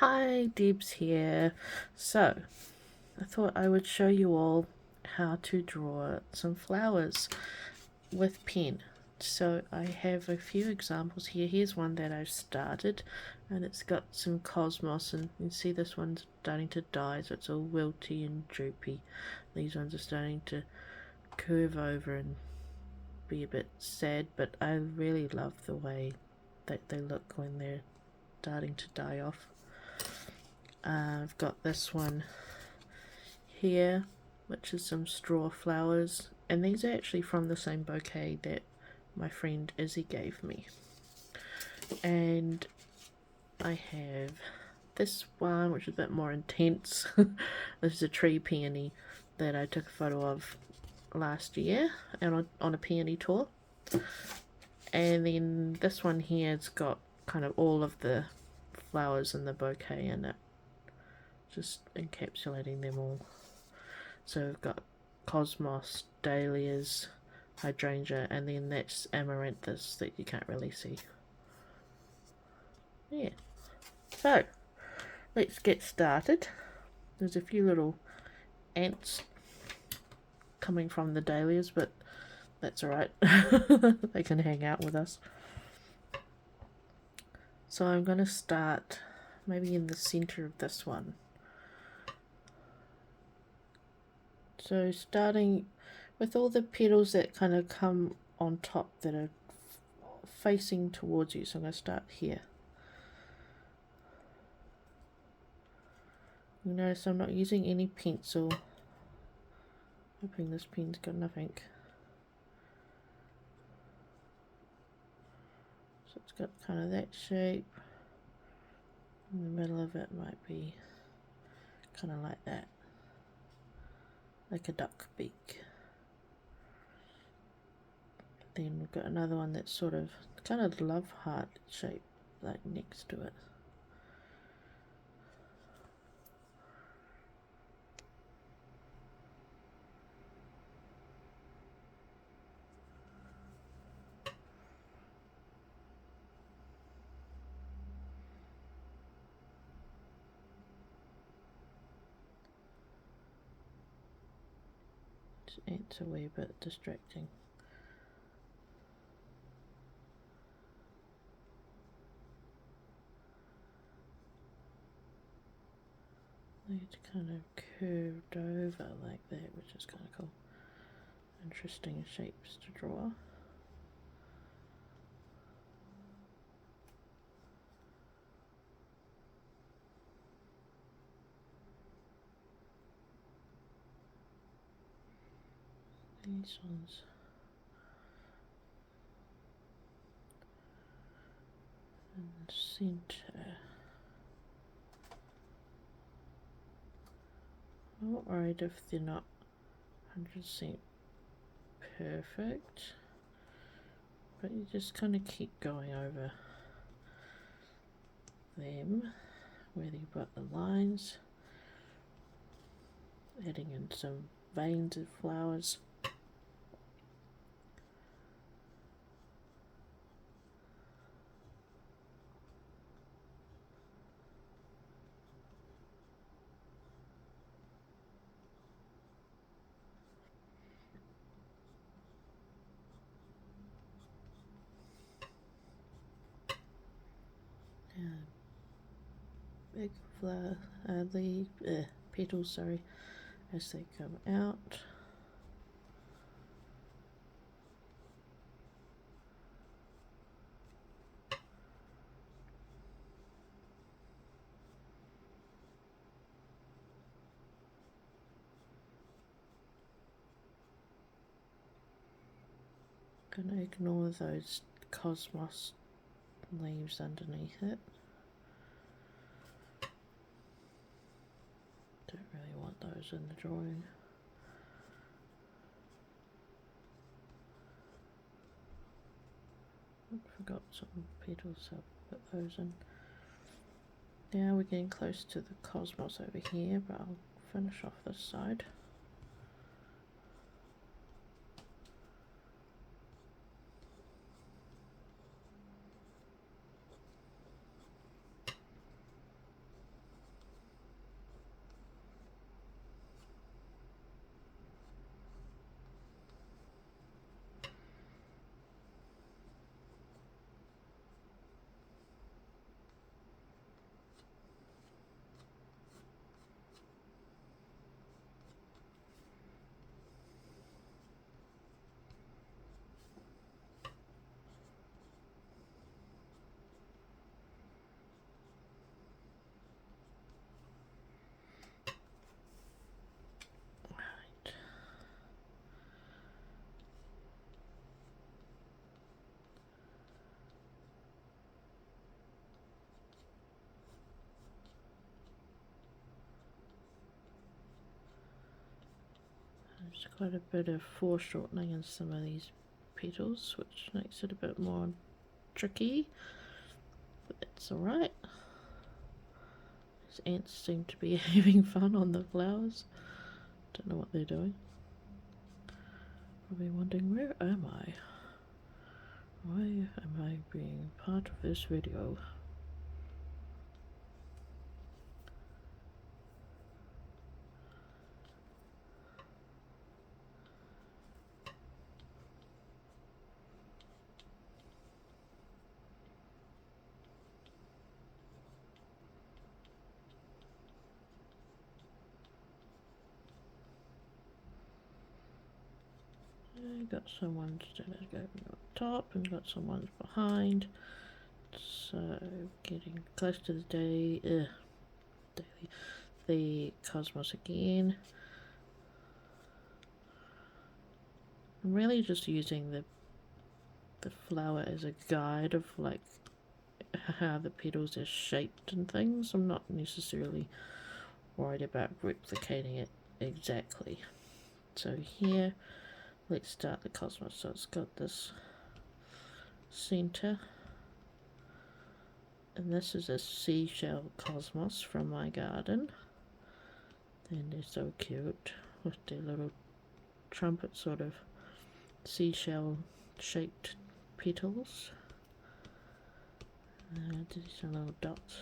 Hi, Debs here. So, I thought I would show you all how to draw some flowers with pen. So, I have a few examples here. Here's one that I've started, and it's got some cosmos, and you can see this one's starting to die, so it's all wilty and droopy. These ones are starting to curve over and be a bit sad, but I really love the way that they look when they're starting to die off. I've got this one here, which is some straw flowers, and these are actually from the same bouquet that my friend Izzy gave me. And I have this one, which is a bit more intense. This is a tree peony that I took a photo of last year and on a peony tour. And then this one here, it's got kind of all of the flowers in the bouquet in it, just encapsulating them all. So we've got cosmos, dahlias, hydrangea, and then that's amaranthus that you can't really see. Yeah. So let's get started. There's a few little ants coming from the dahlias, but that's alright. They can hang out with us. So I'm going to start maybe in the center of this one. So starting with all the petals that kind of come on top that are facing towards you. So I'm going to start here. You notice I'm not using any pencil. Hoping this pen's got enough ink. So it's got kind of that shape. In the middle of it might be kind of like that. Like a duck beak. Then we've got another one that's sort of kind of love heart shape, like next to it. It's a wee bit distracting. It's kind of curved over like that, which is kind of cool. Interesting shapes to draw. These ones. In the centre. I'm not worried if they're not 100% perfect, but you just kind of keep going over them where you've got the lines, adding in some veins of flowers. Big flower, petals, sorry, as they come out. Gonna ignore those cosmos leaves underneath it. Don't really want those in the drawing. Forgot some petals, so I'll put those in. Now we're getting close to the cosmos over here, but I'll finish off this side. There's quite a bit of foreshortening in some of these petals, which makes it a bit more tricky, but that's alright. These ants seem to be having fun on the flowers. Don't know what they're doing. Probably wondering, where am I? Why am I being part of this video? Got some ones that are going on top and got some ones behind. So getting close to the daily, the cosmos again. I'm really just using the flower as a guide of like how the petals are shaped and things. I'm not necessarily worried about replicating it exactly. So here, let's start the cosmos. So it's got this center, and this is a seashell cosmos from my garden. And they're so cute with their little trumpet sort of seashell shaped petals. There's some little dots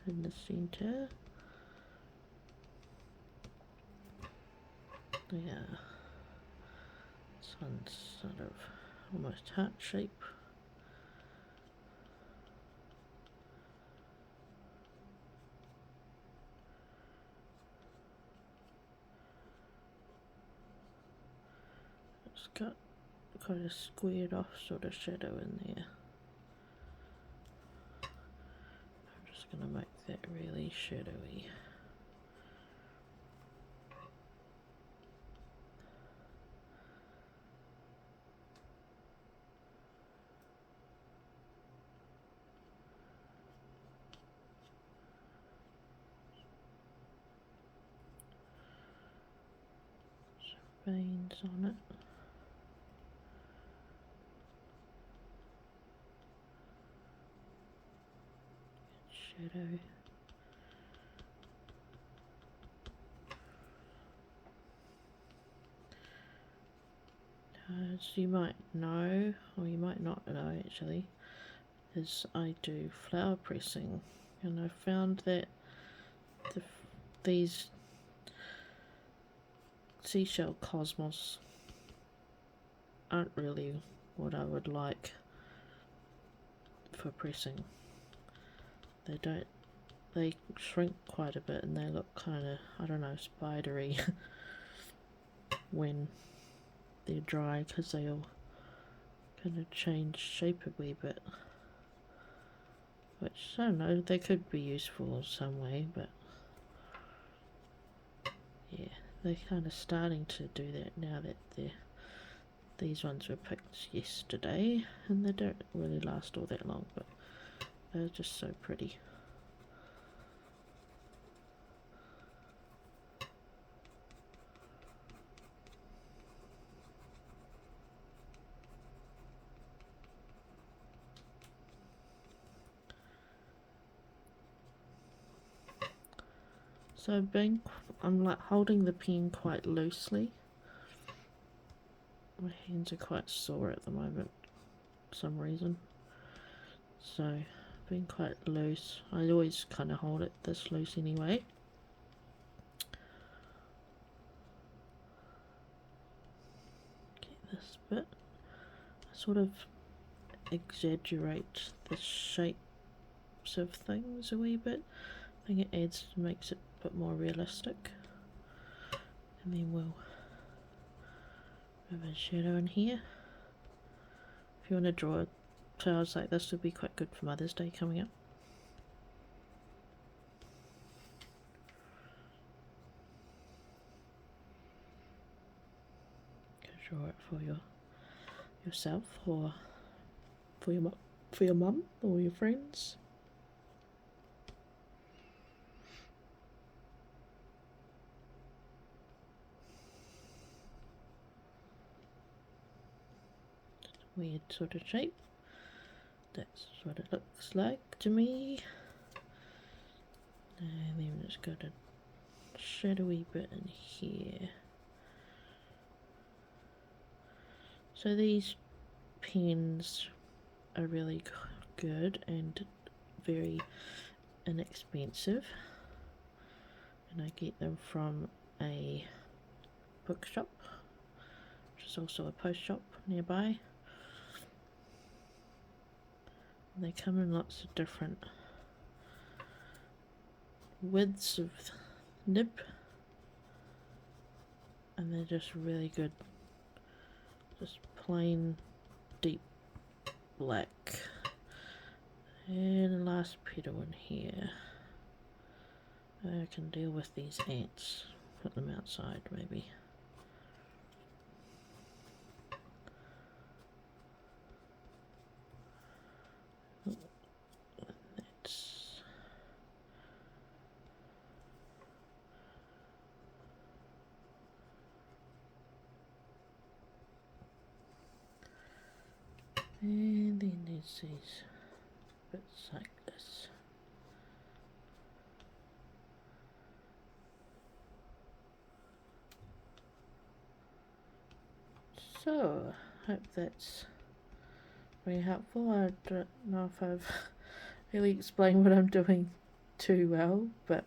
in the center. Yeah, this one's sort of almost heart shape. It's got quite a squared off sort of shadow in there. I'm just going to make that really shadowy. Some veins on it. Shadow. As you might know, or you might not know actually, is I do flower pressing, and I found that these seashell cosmos aren't really what I would like for pressing. They shrink quite a bit and they look kind of, I don't know, spidery when they're dry, because they all kind of change shape a wee bit, which I don't know, they could be useful in some way, but yeah, they're kind of starting to do that now that these ones were picked yesterday, and they don't really last all that long, but they're just so pretty. So I'm like holding the pen quite loosely. My hands are quite sore at the moment for some reason. So being quite loose. I always kind of hold it this loose anyway. Get this bit. I sort of exaggerate the shapes of things a wee bit. I think it makes it a bit more realistic. And then we'll have a shadow in here. If you want to draw flowers like this, would be quite good for Mother's Day coming up. You can draw it for yourself, or for your mum or your friends. weird sort of shape. That's what it looks like to me. And then it's got a shadowy bit in here. So these pens are really good and very inexpensive, and I get them from a bookshop, which is also a post shop nearby. And they come in lots of different widths of nib, and they're just really good. Just plain deep black. And the last petal in here. I can deal with these ants. Put them outside maybe. That's and then there's these bits like this. So, hope that's very helpful. I don't know if I've really explained what I'm doing too well, but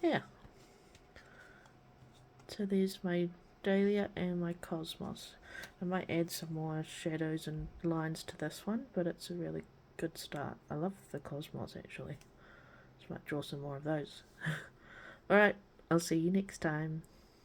yeah. So there's my dahlia and my cosmos. I might add some more shadows and lines to this one, but it's a really good start. I love the cosmos actually. Just might draw some more of those. Alright, I'll see you next time.